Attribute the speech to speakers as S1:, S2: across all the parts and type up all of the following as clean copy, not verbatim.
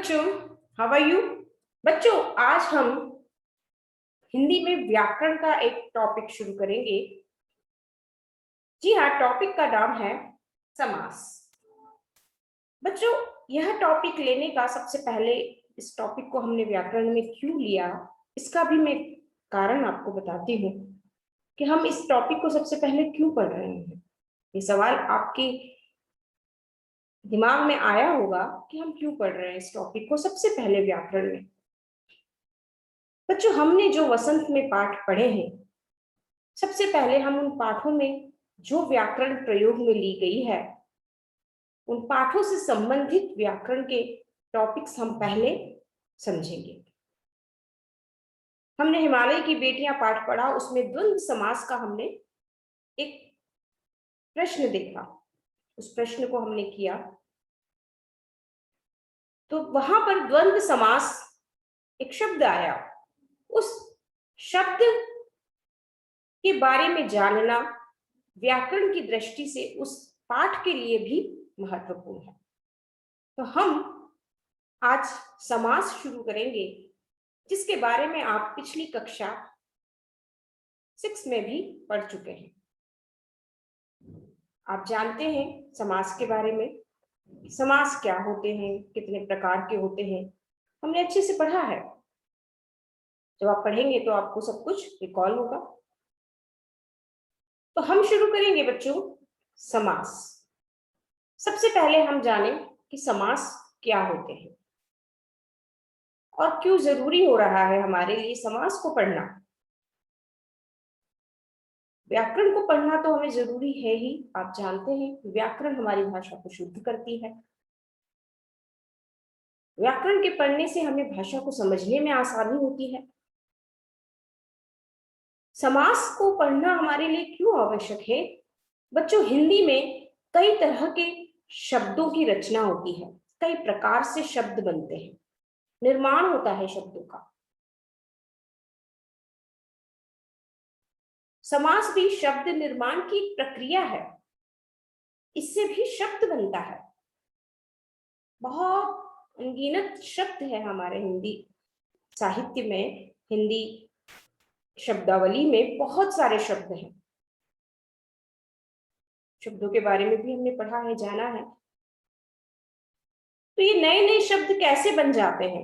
S1: बच्चों, how are you? बच्चों, आज हम हिंदी में व्याकरण का एक टॉपिक शुरू करेंगे। जी हाँ, टॉपिक का नाम है समास। बच्चों, यह टॉपिक लेने का सबसे पहले इस टॉपिक को हमने व्याकरण में क्यों लिया, इसका भी मैं कारण आपको बताती हूँ कि हम इस टॉपिक को सबसे पहले क्यों पढ़ रहे हैं। ये सवाल आपके दिमाग में आया होगा कि हम क्यों पढ़ रहे हैं इस टॉपिक को सबसे पहले व्याकरण में। बच्चों, हमने जो वसंत में पाठ पढ़े हैं, सबसे पहले हम उन पाठों में जो व्याकरण प्रयोग में ली गई है, उन पाठों से संबंधित व्याकरण के टॉपिक्स हम पहले समझेंगे। हमने हिमालय की बेटियां पाठ पढ़ा, उसमें द्वंद्व समास का हमने एक प्रश्न देखा। उस प्रश्न को हमने किया तो वहां पर द्वंद्व समास एक शब्द आया। उस शब्द के बारे में जानना व्याकरण की दृष्टि से उस पाठ के लिए भी महत्वपूर्ण है। तो हम आज समास शुरू करेंगे, जिसके बारे में आप पिछली कक्षा 6 में भी पढ़ चुके हैं। आप जानते हैं समास के बारे में, समास क्या होते हैं, कितने प्रकार के होते हैं, हमने अच्छे से पढ़ा है। जब आप पढ़ेंगे तो आपको सब कुछ रिकॉल होगा। तो हम शुरू करेंगे बच्चों समास। सबसे पहले हम जाने कि समास क्या होते हैं और क्यों जरूरी हो रहा है हमारे लिए समास को पढ़ना। व्याकरण को पढ़ना तो हमें जरूरी है ही। आप जानते हैं व्याकरण हमारी भाषा को शुद्ध करती है। व्याकरण के पढ़ने से हमें भाषा को समझने में आसानी होती है। समास को पढ़ना हमारे लिए क्यों आवश्यक है? बच्चों, हिंदी में कई तरह के शब्दों की रचना होती है, कई प्रकार से शब्द बनते हैं, निर्माण होता है शब्दों का। समास भी शब्द निर्माण की प्रक्रिया है, इससे भी शब्द बनता है। बहुत अनगिनत शब्द है हमारे हिंदी साहित्य में, हिंदी शब्दावली में बहुत सारे शब्द हैं। शब्दों के बारे में भी हमने पढ़ा है, जाना है। तो ये नए नए शब्द कैसे बन जाते हैं,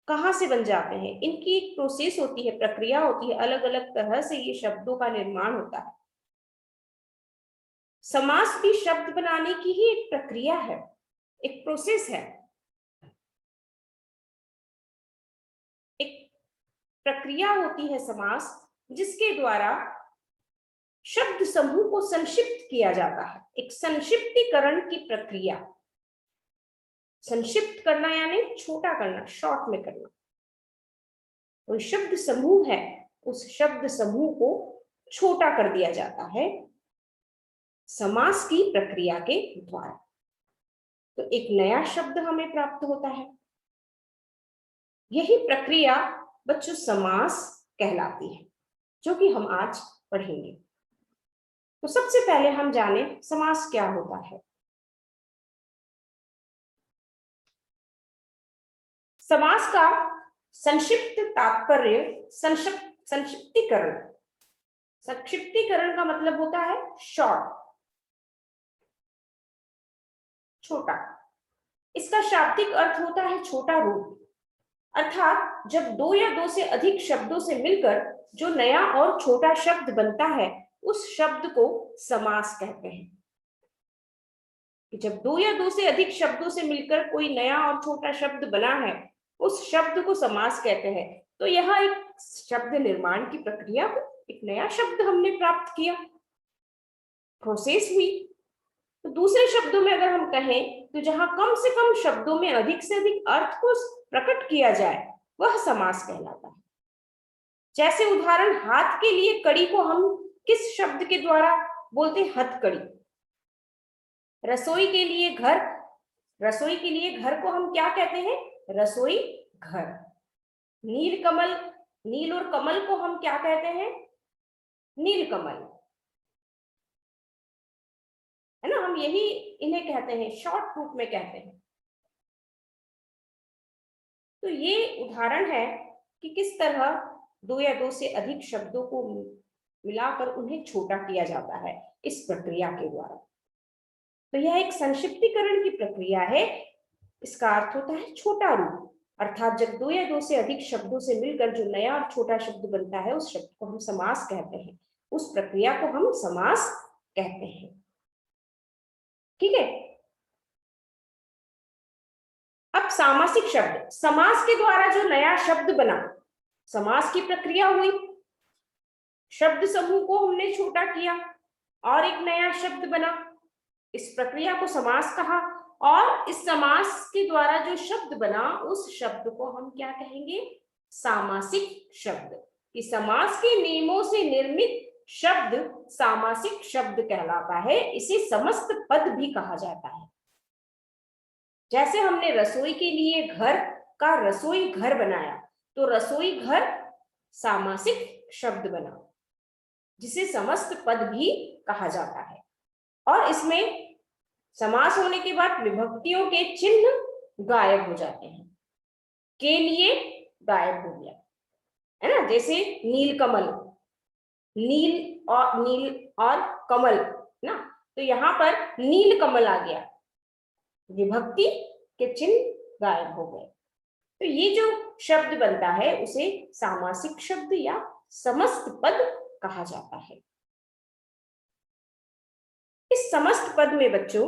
S1: कहाँ से बन जाते हैं, इनकी एक प्रोसेस होती है, प्रक्रिया होती है। अलग अलग तरह से ये शब्दों का निर्माण होता है। समास भी शब्द बनाने की ही एक प्रक्रिया है, एक प्रोसेस है, एक प्रक्रिया होती है समास, जिसके द्वारा शब्द समूह को संक्षिप्त किया जाता है। एक संक्षिप्तीकरण की प्रक्रिया। संक्षिप्त करना यानी छोटा करना, शॉर्ट में करना। कोई शब्द समूह है, उस शब्द समूह को छोटा कर दिया जाता है समास की प्रक्रिया के द्वारा। तो एक नया शब्द हमें प्राप्त होता है। यही प्रक्रिया बच्चों समास कहलाती है, जो कि हम आज पढ़ेंगे। तो सबसे पहले हम जाने समास क्या होता है। समास का संक्षिप्त तात्पर्य संक्षिप्तीकरण। संक्षिप्तीकरण का मतलब होता है शॉर्ट, छोटा। इसका शाब्दिक अर्थ होता है छोटा रूप। अर्थात जब दो या दो से अधिक शब्दों से मिलकर जो नया और छोटा शब्द बनता है, उस शब्द को समास कहते हैं। कि जब दो या दो से अधिक शब्दों से मिलकर कोई नया और छोटा शब्द बना है, उस शब्द को समास कहते हैं। तो यह एक शब्द निर्माण की प्रक्रिया को, एक नया शब्द हमने प्राप्त किया, प्रोसेस हुई। तो दूसरे शब्दों में अगर हम कहें तो जहां कम से कम शब्दों में अधिक से अधिक अर्थ को प्रकट किया जाए, वह समास कहलाता है। जैसे उदाहरण, हाथ के लिए कड़ी को हम किस शब्द के द्वारा बोलते हैं? हथकड़ी। रसोई के लिए घर, रसोई के लिए घर को हम क्या कहते हैं? रसोई घर। नीलकमल, नील और कमल को हम क्या कहते हैं? नीलकमल, है ना। हम यही इन्हें कहते हैं, शॉर्ट रूप में कहते हैं। तो ये उदाहरण है कि किस तरह दो या दो से अधिक शब्दों को मिलाकर उन्हें छोटा किया जाता है इस प्रक्रिया के द्वारा। तो यह एक संक्षिप्तीकरण की प्रक्रिया है। इसका अर्थ होता है छोटा रूप, अर्थात जब दो या दो से अधिक शब्दों से मिलकर जो नया और छोटा शब्द बनता है उस शब्द को हम समास कहते हैं, उस प्रक्रिया को हम समास कहते हैं। ठीक है। अब सामासिक शब्द, समास के द्वारा जो नया शब्द बना, समास की प्रक्रिया हुई, शब्द समूह को हमने छोटा किया और एक नया शब्द बना, इस प्रक्रिया को समास कहा। और इस समास के द्वारा जो शब्द बना उस शब्द को हम क्या कहेंगे? सामासिक शब्द। कि समास के नियमों से निर्मित शब्द सामासिक शब्द कहलाता है। इसे समस्त पद भी कहा जाता है। जैसे हमने रसोई के लिए घर का रसोई घर बनाया, तो रसोई घर सामासिक शब्द बना, जिसे समस्त पद भी कहा जाता है। और इसमें समास होने के बाद विभक्तियों के चिन्ह गायब हो जाते हैं। के लिए गायब हो गया, है ना। जैसे नीलकमल, नील और कमल ना, तो यहाँ पर नीलकमल आ गया, विभक्ति के चिन्ह गायब हो गए। तो ये जो शब्द बनता है उसे सामासिक शब्द या समस्त पद कहा जाता है। इस समस्त पद में बच्चों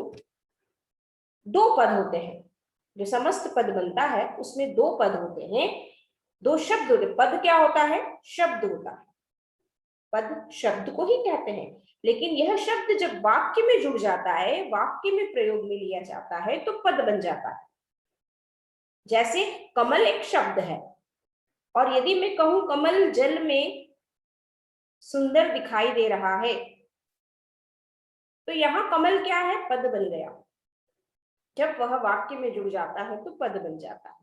S1: दो पद होते हैं। जो समस्त पद बनता है उसमें दो पद होते हैं, दो शब्द होते हैं। पद क्या होता है? शब्द होता है। पद शब्द को ही कहते हैं, लेकिन यह शब्द जब वाक्य में जुड़ जाता है, वाक्य में प्रयोग में लिया जाता है, तो पद बन जाता है। जैसे कमल एक शब्द है, और यदि मैं कहूं कमल जल में सुंदर दिखाई दे रहा है, तो यहां कमल क्या है? पद बन गया। जब वह वाक्य में जुड़ जाता है तो पद बन जाता है।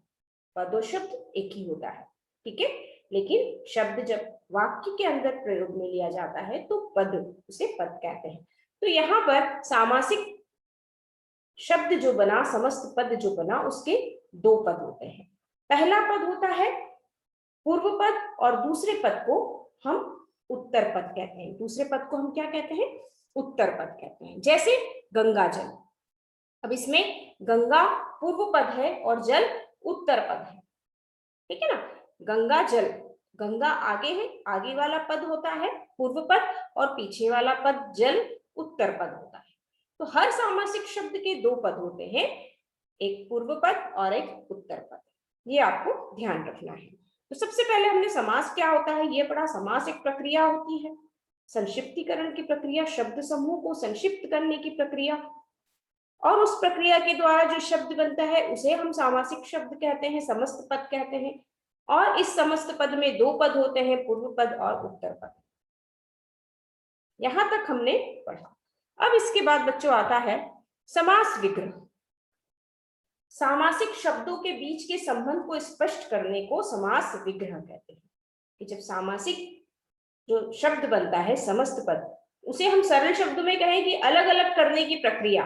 S1: पद और शब्द एक ही होता है, ठीक है। लेकिन शब्द जब वाक्य के अंदर प्रयोग में लिया जाता है तो पद, उसे पद कहते हैं। तो यहाँ पर सामासिक शब्द जो बना, समस्त पद जो बना, उसके दो पद होते हैं। पहला पद होता है पूर्व पद, और दूसरे पद को हम उत्तर पद कहते हैं। दूसरे पद को हम क्या कहते हैं? उत्तर पद कहते हैं। जैसे गंगा जल, अब इसमें गंगा पूर्व पद है और जल उत्तर पद है, ठीक है ना। गंगा जल, गंगा आगे है, आगे वाला पद होता है पूर्व पद, और पीछे वाला पद जल उत्तर पद होता है। तो हर सामासिक शब्द के दो पद होते हैं, एक पूर्व पद और एक उत्तर पद। ये आपको ध्यान रखना है। तो सबसे पहले हमने समास क्या होता है ये पढ़ा। समास एक प्रक्रिया होती है, संक्षिप्तीकरण की प्रक्रिया, शब्द समूह को संक्षिप्त करने की प्रक्रिया, और उस प्रक्रिया के द्वारा जो शब्द बनता है उसे हम सामासिक शब्द कहते हैं, समस्त पद कहते हैं। और इस समस्त पद में दो पद होते हैं, पूर्व पद और उत्तर पद। यहां तक हमने पढ़ा। अब इसके बाद बच्चों आता है समास विग्रह। सामासिक शब्दों के बीच के संबंध को स्पष्ट करने को समास विग्रह कहते हैं। कि जब सामासिक जो शब्द बनता है, समस्त पद, उसे हम सरल शब्दों में कहें कि अलग अलग करने की प्रक्रिया,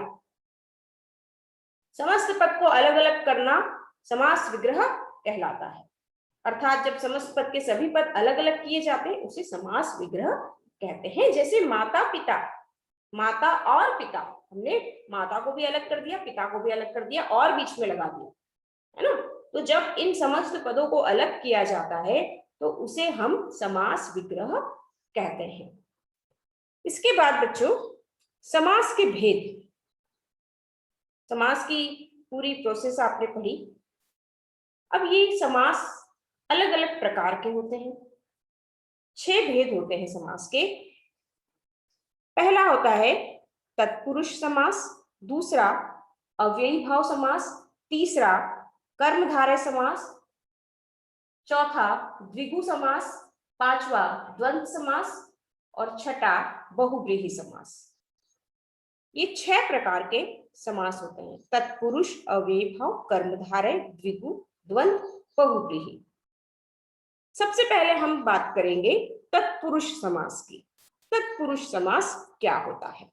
S1: समस्त पद को अलग अलग करना समास विग्रह कहलाता है। अर्थात जब समस्त पद के सभी पद अलग अलग किए जाते हैं उसे समास विग्रह कहते हैं। जैसे माता पिता, माता और पिता, हमने माता को भी अलग कर दिया, पिता को भी अलग कर दिया और बीच में लगा दिया, है ना। तो जब इन समस्त पदों को अलग किया जाता है तो उसे हम समास विग्रह कहते हैं। इसके बाद बच्चों समास के भेद, समास की पूरी प्रोसेस आपने पढ़ी। अब ये समास अलग अलग प्रकार के होते हैं। 6 भेद होते हैं समास के। पहला होता है तत्पुरुष समास, दूसरा अव्ययी भाव समास, तीसरा कर्मधारय समास, चौथा द्विगु समास, पांचवा द्वंद्व समास और छठा बहुव्रीहि समास। ये 6 प्रकार के समास होते हैं। तत्पुरुष, अव्ययी भाव, कर्मधारय, द्विगु, द्वंद्व, बहुव्रीहि। सबसे पहले हम बात करेंगे तत्पुरुष समास की। तत्पुरुष समास क्या होता है?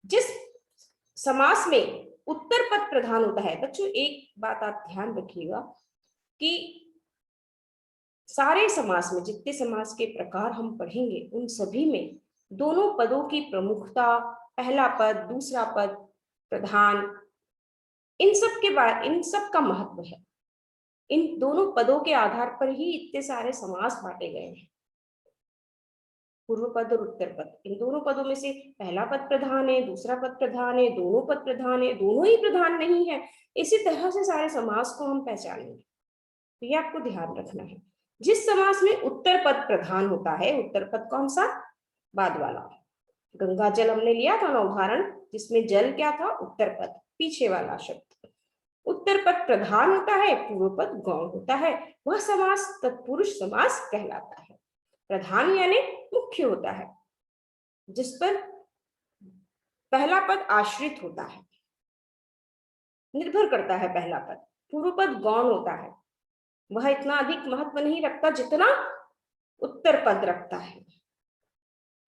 S1: जिस समास में उत्तर पद प्रधान होता है। बच्चों एक बात आप ध्यान रखिएगा कि सारे समास में जितने समास के प्रकार हम पढ़ेंगे उन सभी में दोनों पदों की प्रमुखता, पहला पद, दूसरा पद, प्रधान, इन सब का महत्व है। इन दोनों पदों के आधार पर ही इतने सारे समास बांटे गए हैं। पूर्व पद और उत्तर पद, इन दोनों पदों में से पहला पद प्रधान है, दूसरा पद प्रधान है, दोनों पद प्रधान है, दोनों ही प्रधान नहीं है। इसी तरह से सारे समास को हम पहचानेंगे, तो ये आपको ध्यान रखना है। जिस समास में उत्तर पद प्रधान होता है, उत्तर पद कौन सा? बाद वाला। गंगा जल हमने लिया था ना उदाहरण, जिसमें जल क्या था? उत्तर पद, पीछे वाला शब्द। उत्तर पद प्रधान होता है, पूर्व पद गौण होता है, वह समास तत्पुरुष समास कहलाता है। प्रधान यानी मुख्य होता है, जिस पर पहला पद आश्रित होता है, निर्भर करता है पहला पद। पूर्व पद गौण होता है, वह इतना अधिक महत्व नहीं रखता जितना उत्तर पद रखता है।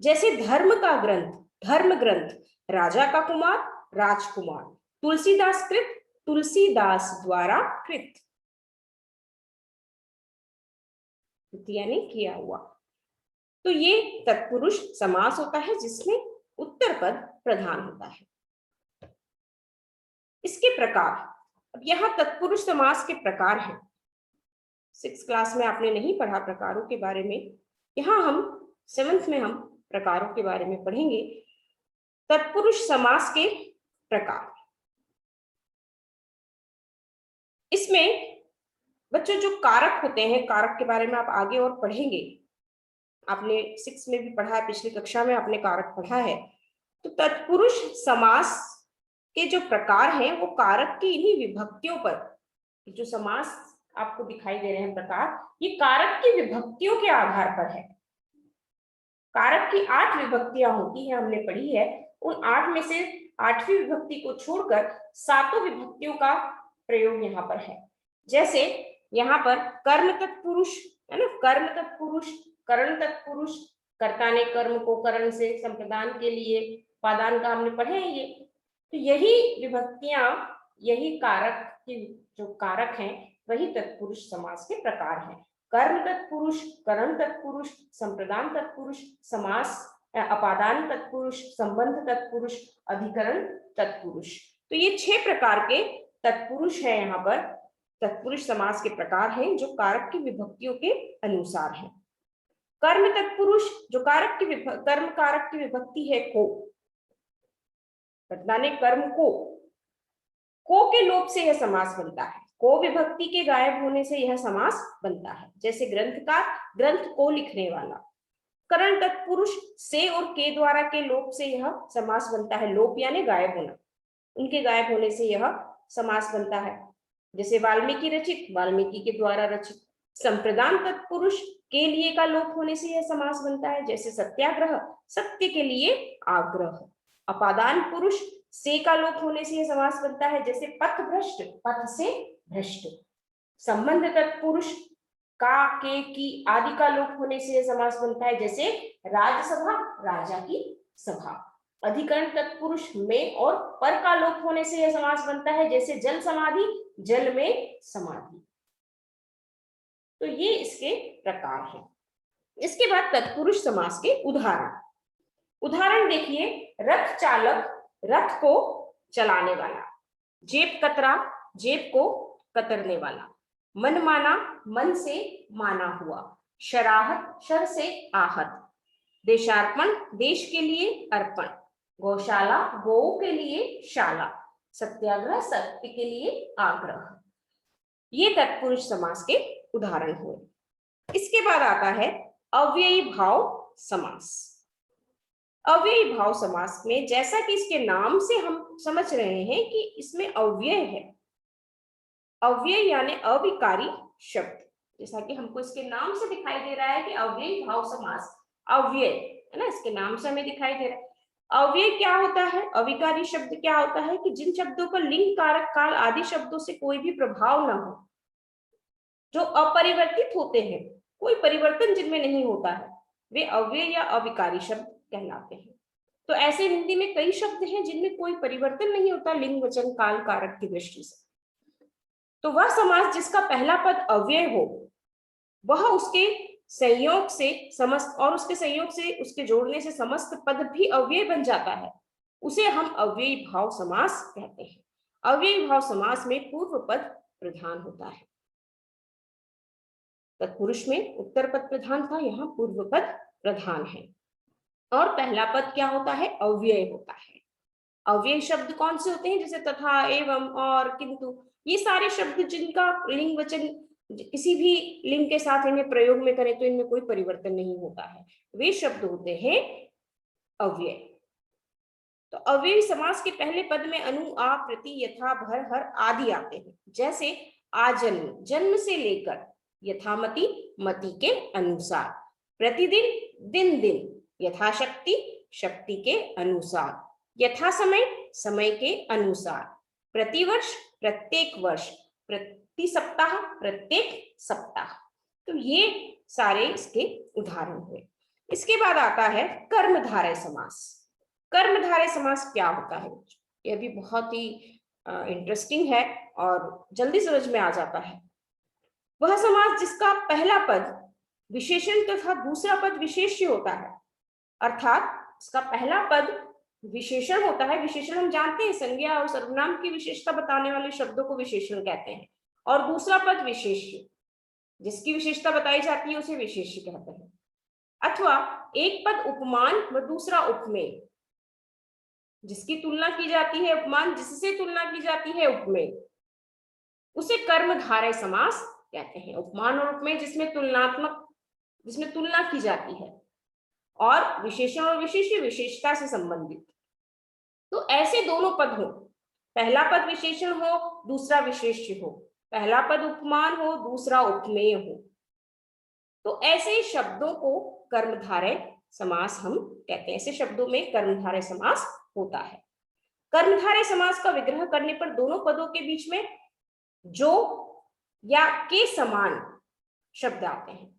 S1: जैसे धर्म का ग्रंथ, धर्म ग्रंथ, राजा का कुमार, राजकुमार, तुलसीदास कृत, तुलसीदास द्वारा कृत, यानी किया हुआ। तो ये तत्पुरुष समास होता है जिसमें उत्तर पद प्रधान होता है। इसके प्रकार, अब यहाँ तत्पुरुष समास के प्रकार हैं। 6th क्लास में आपने नहीं पढ़ा प्रकारों के बारे में, यहाँ हम 7th में हम प्रकारों के बारे में पढ़ेंगे। तत्पुरुष समास के प्रकार, इसमें बच्चों जो कारक होते हैं, कारक के बारे में आप आगे और पढ़ेंगे। आपने 6 में भी पढ़ा है, पिछली कक्षा में आपने कारक पढ़ा है। तो तत्पुरुष समास के जो प्रकार हैं वो कारक की इन्हीं विभक्तियों पर, जो समास आपको दिखाई दे रहे हैं प्रकार, ये कारक की विभक्तियों के आधार पर है। कारक की 8 विभक्तियां होती है, हमने पढ़ी है। उन 8 में से 8वीं विभक्ति को छोड़कर 7 विभक्तियों का प्रयोग यहाँ पर है। जैसे यहाँ पर कर्म तत्पुरुष है ना, कर्म तत्पुरुष, करण तत्पुरुष, कर्ता ने कर्म को करण से संप्रदान के लिए उपादान का हमने पढ़े हैं ये। तो यही विभक्तियां, यही कारक की जो कारक हैं वही तत्पुरुष समास के प्रकार हैं। कर्म तत्पुरुष, करण तत्पुरुष, संप्रदान तत्पुरुष, समास अपादान तत्पुरुष, संबंध तत्पुरुष, अधिकरण तत्पुरुष। तो ये 6 प्रकार के तत्पुरुष है, यहाँ पर तत्पुरुष समास के प्रकार हैं जो कारक की विभक्तियों के अनुसार है। कर्म तत्पुरुष, जो कर्म कारक की विभक्ति है को, कर्ता ने कर्म को के लोप से यह समास बनता है। को विभक्ति के गायब होने से यह समास बनता है। जैसे ग्रंथकार, ग्रंथ को लिखने वाला। करण तत्पुरुष से और के द्वारा के लोप से यह समास बनता है। लोप यानी गायब होना, उनके गायब होने से यह समास बनता है। जैसे वाल्मीकि रचित, वाल्मीकि के द्वारा रचित। संप्रदान तत्पुरुष के लिए का लोप होने से यह समास बनता है। जैसे सत्याग्रह, सत्य के लिए आग्रह। अपादान पुरुष से का लोप होने से यह समास बनता है। जैसे पथ भ्रष्ट, पथ से भ्रष्ट। संबंध तत्पुरुष का, के, की आदि का लोप होने से यह समास बनता है। जैसे राजसभा, राजा की सभा। अधिकरण तत्पुरुष में और पर का लोप होने से यह समास बनता है। जैसे जल समाधि, जल में समाधि। तो ये इसके प्रकार हैं। इसके बाद तत्पुरुष समास के उदाहरण। उदाहरण देखिए, रथ चालक, रथ को चलाने वाला। जेब कतरा, जेब को कतरने वाला। मनमाना, मन से माना हुआ। शराहत, शर से आहत। देशार्पण, देश के लिए अर्पण। गौशाला, गौ के लिए शाला। सत्याग्रह, सत्य के लिए आग्रह। ये तत्पुरुष समास के उदाहरण हुए। इसके बाद आता है अव्ययी भाव समास। अव्ययी भाव समास में, जैसा कि इसके नाम से हम समझ रहे हैं कि इसमें अव्यय है। अव्यय यानी अविकारी शब्द, जैसा कि हमको इसके नाम से दिखाई दे रहा है कि अव्ययी भाव समास अव्यय है ना, इसके नाम से हमें दिखाई दे रहा है। अव्यय क्या होता है? अविकारी शब्द क्या होता है कि जिन शब्दों पर लिंग, कारक, काल आदि शब्दों से कोई भी प्रभाव ना हो, जो अपरिवर्तित होते हैं, कोई परिवर्तन जिनमें नहीं होता है, वे अव्यय या अविकारी शब्द कहलाते हैं। तो ऐसे हिंदी में कई शब्द हैं जिनमें कोई परिवर्तन नहीं होता लिंग वचन काल कारक की दृष्टि से। तो वह समास जिसका पहला पद अव्यय हो, वह उसके संयोग से समस्त और उसके संयोग से उसके जोड़ने से समस्त पद भी अव्यय बन जाता है, उसे हम अव्ययी भाव समास कहते हैं। अव्ययी भाव समास में पूर्व पद प्रधान होता है। तत्पुरुष में उत्तर पद प्रधान था, यहाँ पूर्व पद प्रधान है। और पहला पद क्या होता है? अव्यय होता है। अव्यय शब्द कौन से होते हैं? जैसे तथा, एवं, और, किंतु, ये सारे शब्द जिनका लिंग वचन किसी भी लिंग के साथ इन्हें प्रयोग में करें तो इनमें कोई परिवर्तन नहीं होता है, वे शब्द होते हैं अव्यय। तो अव्यय समास के पहले पद में अनु, आ, प्रति, यथा, भर, हर आदि आते हैं। जैसे आजन्म, जन्म से लेकर, यथामति, मति के अनुसार, प्रतिदिन, दिन दिन, यथाशक्ति, शक्ति के अनुसार, यथा समय, समय के अनुसार, प्रतिवर्ष, प्रत्येक वर्ष, प्रति सप्ताह, प्रत्येक सप्ताह। तो ये सारे इसके उदाहरण हुए। इसके बाद आता है कर्मधारय समास। कर्मधारय समास क्या होता है? यह भी बहुत ही इंटरेस्टिंग है और जल्दी समझ में आ जाता है। वह समास जिसका पहला पद विशेषण तथा दूसरा पद विशेष्य होता है, अर्थात इसका पहला पद विशेषण होता है। विशेषण हम जानते हैं, संज्ञा और सर्वनाम की विशेषता बताने वाले शब्दों को विशेषण कहते हैं। और दूसरा पद विशेष्य, जिसकी विशेषता बताई जाती है उसे विशेष्य कहते हैं। अथवा एक पद उपमान व दूसरा उपमेय, जिसकी तुलना की जाती है उपमान, जिससे तुलना की जाती है उपमेय, उसे कर्मधारय समास कहते हैं। उपमान और उपमेय जिसमें तुलना की जाती है, और विशेषण और विशेष्य विशेषता से संबंधित। तो ऐसे दोनों पद हो, पहला पद विशेषण हो, दूसरा विशेष्य हो, पहला पद उपमान हो, दूसरा उपमेय हो, तो ऐसे शब्दों को कर्मधारय समास हम कहते हैं। ऐसे शब्दों में कर्मधारय समास होता है। कर्मधारय समास का विग्रह करने पर दोनों पदों के बीच में जो या के समान शब्द आते हैं,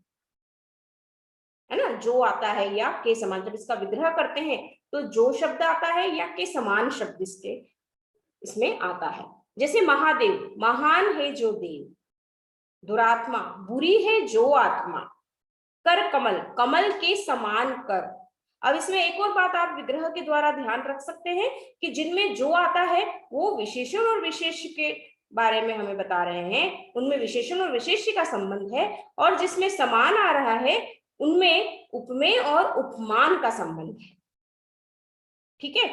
S1: है ना? जो आता है या के समान, जब इसका विग्रह करते हैं तो जो शब्द आता है या के समान शब्द इसमें आता है। जैसे महादेव, महान है जो देव। दुरात्मा, बुरी है जो आत्मा। कर कमल, कमल के समान कर। अब इसमें एक और बात आप विग्रह के द्वारा ध्यान रख सकते हैं कि जिनमें जो आता है वो विशेषण और विशेष्य के बारे में हमें बता रहे हैं, उनमें विशेषण और विशेष्य का संबंध है, और जिसमें समान आ रहा है उनमें उपमेय और उपमान का संबंध है। ठीक है?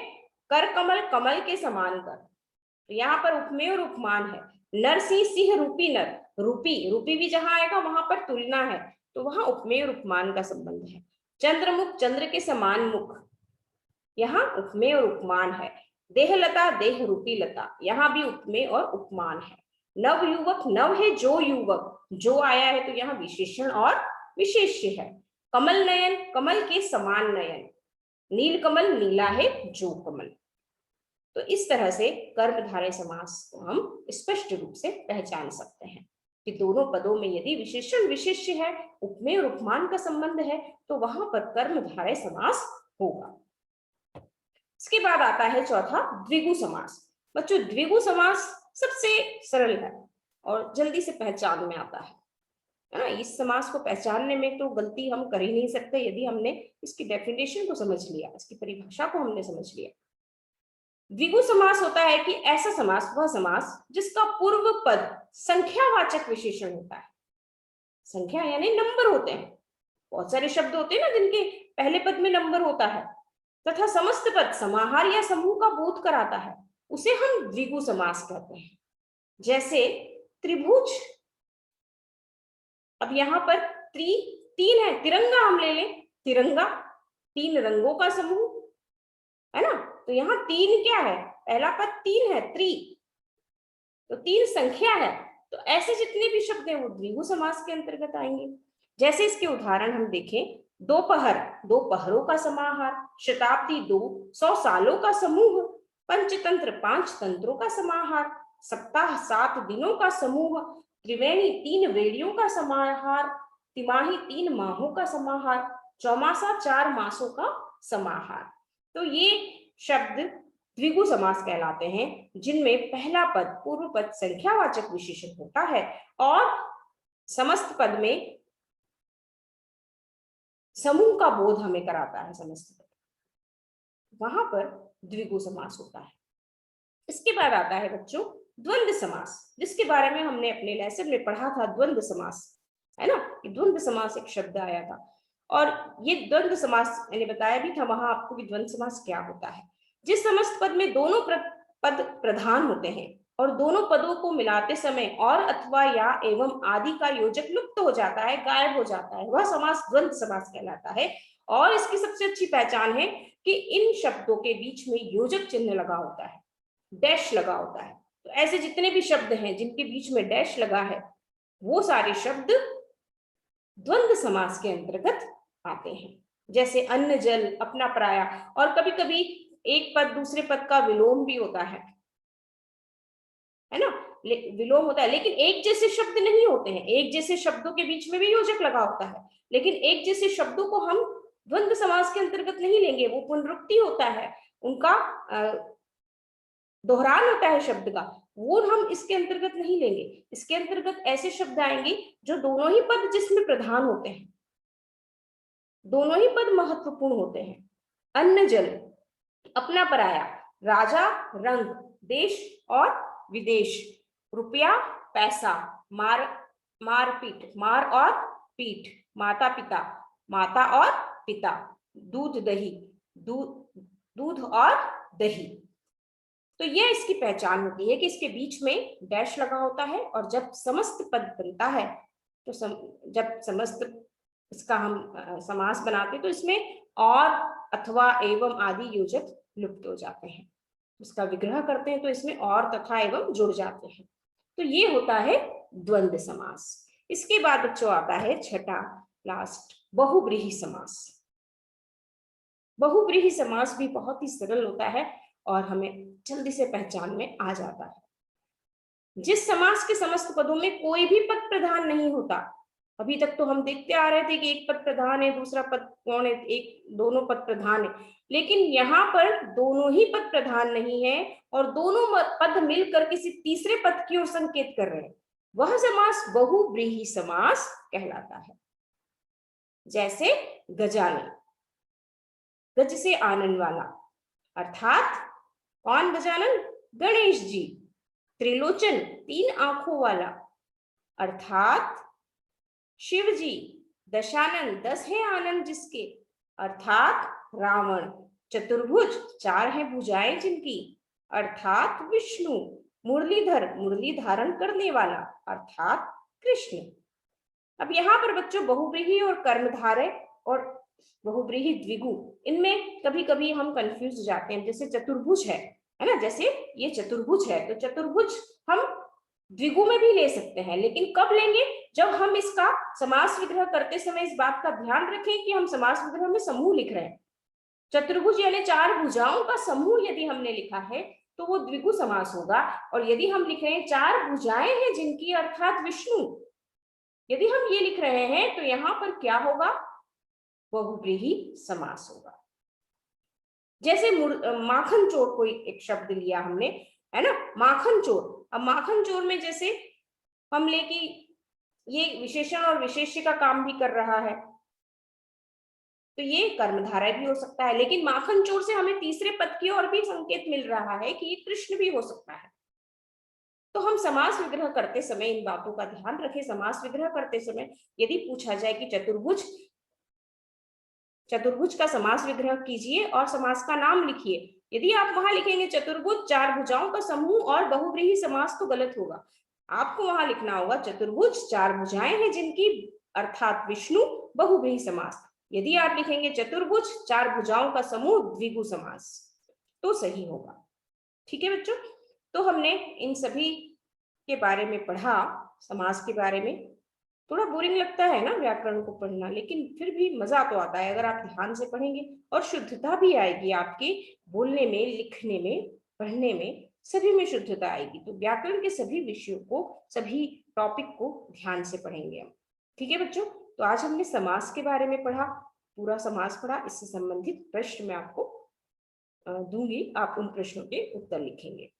S1: कर कमल, कमल के समान कर, तो यहाँ पर उपमेय और उपमान है। नरसिंह, सिंह रूपी नर, रूपी, रूपी भी जहां आएगा वहां पर तुलना है, तो वहां उपमेय और उपमान का संबंध है। चंद्रमुख, चंद्र के समान मुख, यहाँ उपमेय और उपमान है। देहलता, देह रूपी लता, यहाँ भी उपमेय और उपमान है। नव युवक, नव है जो युवक, जो आया है तो यहाँ विशेषण और विशेष्य है। कमल नयन, कमल के समान नयन। नील कमल, नीला है जो कमल। तो इस तरह से कर्मधारय समास को हम स्पष्ट रूप से पहचान सकते हैं कि दोनों पदों में यदि विशेषण विशेष्य है, उपमेय और उपमान का संबंध है, तो वहां पर कर्मधारय समास होगा। इसके बाद आता है चौथा द्विगु समास। बच्चों, द्विगु समास सबसे सरल है और जल्दी से पहचान में आता है ना? इस समास को पहचानने में तो गलती हम कर ही नहीं सकते यदि हमने इसकी डेफिनेशन को समझ लिया, इसकी परिभाषा को हमने समझ लिया। द्विगु समास होता है कि ऐसा समास, वह समास जिसका पूर्व पद संख्यावाचक विशेषण होता है। संख्या यानी नंबर होते हैं, बहुत सारे शब्द होते हैं ना जिनके पहले पद में नंबर होता है, तथा समस्त पद समाहार या समूह का बोध कराता है, उसे हम द्विगु समास कहते हैं। जैसे त्रिभुज, अब यहाँ पर तीन है, तिरंगा हम ले लें, तिरंगा तीन रंगों का समूह है ना, तो यहाँ तीन क्या है? पहला पद तीन है, त्रि, तो तीन संख्या है, तो ऐसे जितने भी शब्द हैं वो द्विगु समास के अंतर्गत आएंगे। जैसे इसके उदाहरण हम देखें, दोपहर, दो पहरों का समाहार। शताब्दी, 100 सालों का समूह। पंचतंत्र, 5 तंत्रों का समाहार। सप्ताह, 7 दिनों का समूह। त्रिवेणी, 3 वेड़ियों का समाहार। तिमाही, 3 माहों का समाहार। चौमासा, 4 मासों का समाहार। तो ये शब्द द्विगु समास कहलाते हैं, जिनमें पहला पद पूर्व पद संख्यावाचक विशेषण होता है और समस्त पद में समूह का बोध हमें कराता है। समस्त पद वहां पर द्विगु समास होता है। इसके बाद आता है बच्चों द्वंद्व समास, जिसके बारे में हमने अपने लेसन में पढ़ा था। द्वंद्व समास है ना, द्वंद्व समास एक शब्द आया था और ये द्वंद्व समास मैंने बताया भी था वहां आपको कि द्वंद्व समास क्या होता है। जिस समस्त पद में दोनों पद प्रधान होते हैं और दोनों पदों को मिलाते समय और अथवा या एवं आदि का योजक लुप्त हो जाता है, गायब हो जाता है, वह समास द्वंद्व समास कहलाता है। और इसकी सबसे अच्छी पहचान है कि इन शब्दों के बीच में योजक चिन्ह लगा होता है, डैश लगा होता है। तो ऐसे जितने भी शब्द हैं जिनके बीच में डैश लगा है वो सारे शब्द द्वंद्व समास के अंतर्गत आते हैं। जैसे अन्न जल, अपना पराया, और कभी कभी एक पद दूसरे पद का विलोम भी होता है ना, विलोम होता है। लेकिन एक जैसे शब्द नहीं होते हैं, एक जैसे शब्दों के बीच में भी योजक लगा होता है, लेकिन एक जैसे शब्दों को हम द्वंद्व समास के अंतर्गत नहीं लेंगे। वो पुनरुक्ति होता है, उनका दोहरान होता है शब्द का, वो हम इसके अंतर्गत नहीं लेंगे। इसके अंतर्गत ऐसे शब्द आएंगे जो दोनों ही पद जिसमें प्रधान होते हैं, दोनों ही पद महत्वपूर्ण होते हैं। अन्न जल, अपना पराया, राजा रंग, देश और विदेश, रुपया पैसा, मार मारपीट, मार और पीठ, माता पिता, माता और पिता, दूध दही, दूध और दही। तो यह इसकी पहचान होती है कि इसके बीच में डैश लगा होता है और जब समस्त पद बनता है तो जब समस्त इसका हम समास बनाते तो इसमें और अथवा एवं आदि योजक लुप्त हो जाते हैं। इसका विग्रह करते हैं तो इसमें और तथा एवं जुड़ जाते हैं। तो ये होता है द्वंद्व समास। इसके बाद बच्चों आता है छठा लास्ट बहुव्रीहि समास। बहुव्रीहि समास भी बहुत ही सरल होता है और हमें जल्दी से पहचान में आ जाता है। जिस समास के समस्त पदों में कोई भी पद प्रधान नहीं होता, अभी तक तो हम देखते आ रहे थे कि एक पद प्रधान है, दूसरा पद कौन है, एक दोनों पद प्रधान है, लेकिन यहाँ पर दोनों ही पद प्रधान नहीं है और दोनों पद मिलकर किसी तीसरे पद की ओर संकेत कर रहे हैं। वह समास बहुव्रीहि समास कहलाता है। जैसे गजानन, गज से आनंद वाला, अर्थात कौन गजानन, गणेश जी। त्रिलोचन, तीन आंखों वाला, अर्थात शिव जी। दशानन, 10 है आनंद जिसके, अर्थात रावण। चतुर्भुज, 4 है भुजाएं जिनकी, अर्थात विष्णु। मुरलीधर, मुरली धारण करने वाला, अर्थात कृष्ण। अब यहाँ पर बच्चों बहुव्रीहि और कर्मधारय और बहुव्रीहि द्विगु, इनमें कभी कभी हम कंफ्यूज हो जाते हैं। जैसे चतुर्भुज है ना, जैसे ये चतुर्भुज है तो चतुर्भुज हम द्विगु में भी ले सकते हैं, लेकिन कब लेंगे, जब हम इसका समास विग्रह करते समय इस बात का ध्यान रखें कि हम समास विग्रह में समूह लिख रहे हैं। चतुर्भुज यानी 4 भुजाओं का समूह यदि हमने लिखा है तो वो द्विगु समास होगा। और यदि हम लिख रहे हैं 4 भुजाएं हैं जिनकी, अर्थात विष्णु, यदि हम ये लिख रहे हैं तो यहाँ पर क्या होगा, बहुव्रीहि समास होगा। जैसे माखन चोर, कोई एक शब्द लिया हमने, है ना, माखन चोर। अब माखन चोर में जैसे हम ले कि ये विशेषण और विशेष्य का काम भी कर रहा है, तो ये कर्मधारय भी हो सकता है। लेकिन माखन चोर से हमें तीसरे पद की ओर भी संकेत मिल रहा है कि ये कृष्ण भी हो सकता है। तो हम समास विग्रह करते समय इन बातों का ध्यान रखें। समास विग्रह करते समय यदि पूछा जाए कि चतुर्भुज, चतुर्भुज का समास विग्रह कीजिए और समास का नाम लिखिए, यदि आप वहां लिखेंगे चतुर्भुज 4 भुजाओं का समूह और बहुव्रीहि समास तो गलत होगा। आपको वहां लिखना होगा चतुर्भुज 4 भुजाएं हैं जिनकी, अर्थात विष्णु, बहुव्रीहि समास। यदि आप लिखेंगे चतुर्भुज 4 भुजाओं का समूह, द्विगु समास, तो सही होगा। ठीक है बच्चों, तो हमने इन सभी के बारे में पढ़ा। समास के बारे में थोड़ा बोरिंग लगता है ना व्याकरण को पढ़ना, लेकिन फिर भी मजा तो आता है अगर आप ध्यान से पढ़ेंगे, और शुद्धता भी आएगी आपके बोलने में, लिखने में, पढ़ने में, सभी में शुद्धता आएगी। तो व्याकरण के सभी विषयों को, सभी टॉपिक को ध्यान से पढ़ेंगे हम। ठीक है बच्चों, तो आज हमने समास के बारे में पढ़ा, पूरा समास पढ़ा। इससे संबंधित प्रश्न मैं आपको दूंगी, आप उन प्रश्नों के उत्तर लिखेंगे।